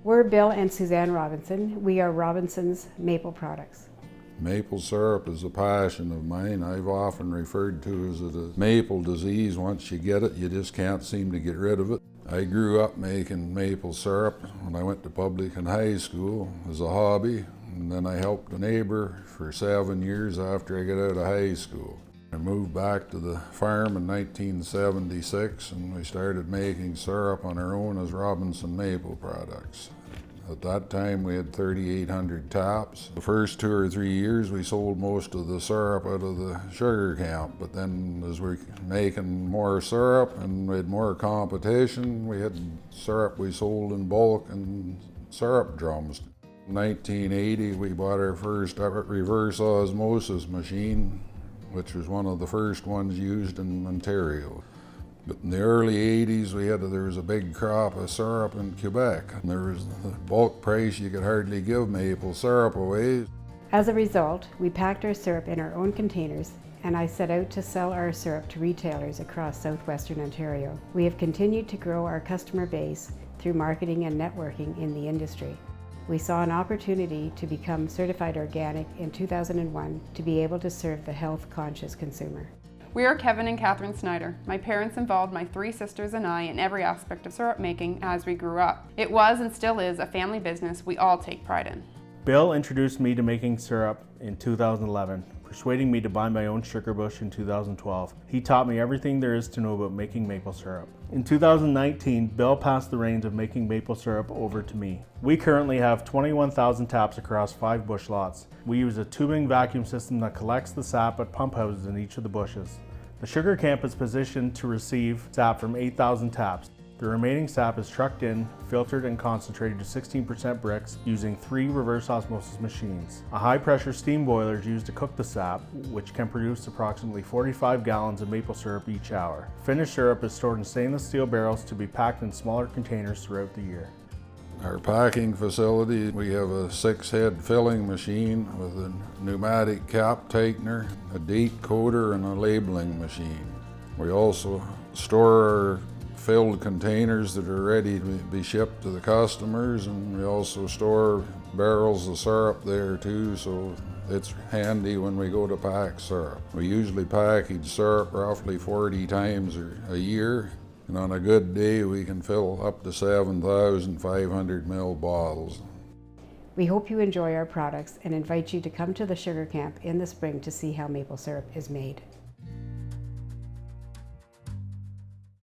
We're Bill and Suzanne Robinson. We are Robinson's Maple Products. Maple syrup is a passion of mine. I've often referred to it as a maple disease. Once you get it, you just can't seem to get rid of it. I grew up making maple syrup when I went to public and high school as a hobby, and then I helped a neighbor for 7 years after I got out of high school. I moved back to the farm in 1976 and we started making syrup on our own as Robinson Maple Products. At that time we had 3,800 taps. The first 2 or 3 years we sold most of the syrup out of the sugar camp, but then as we're making more syrup and we had more competition, we had syrup we sold in bulk and syrup drums. In 1980 we bought our first reverse osmosis machine, which was one of the first ones used in Ontario. But in the early 80s, there was a big crop of syrup in Quebec, and there was the bulk price you could hardly give maple syrup away. As a result, we packed our syrup in our own containers, and I set out to sell our syrup to retailers across southwestern Ontario. We have continued to grow our customer base through marketing and networking in the industry. We saw an opportunity to become certified organic in 2001 to be able to serve the health-conscious consumer. We are Kevin and Catherine Snyder. My parents involved my 3 sisters and I in every aspect of syrup making as we grew up. It was and still is a family business we all take pride in. Bill introduced me to making syrup in 2011, persuading me to buy my own sugar bush in 2012. He taught me everything there is to know about making maple syrup. In 2019, Bill passed the reins of making maple syrup over to me. We currently have 21,000 taps across 5 bush lots. We use a tubing vacuum system that collects the sap at pump houses in each of the bushes. The sugar camp is positioned to receive sap from 8,000 taps. The remaining sap is trucked in, filtered and concentrated to 16% bricks using 3 reverse osmosis machines. A high pressure steam boiler is used to cook the sap, which can produce approximately 45 gallons of maple syrup each hour. Finished syrup is stored in stainless steel barrels to be packed in smaller containers throughout the year. Our packing facility, we have a 6-head filling machine with a pneumatic cap tightener, a date coder, and a labeling machine. We also store our filled containers that are ready to be shipped to the customers, and we also store barrels of syrup there too, so it's handy when we go to pack syrup. We usually package syrup roughly 40 times a year, and on a good day we can fill up to 7,500 ml bottles. We hope you enjoy our products and invite you to come to the sugar camp in the spring to see how maple syrup is made.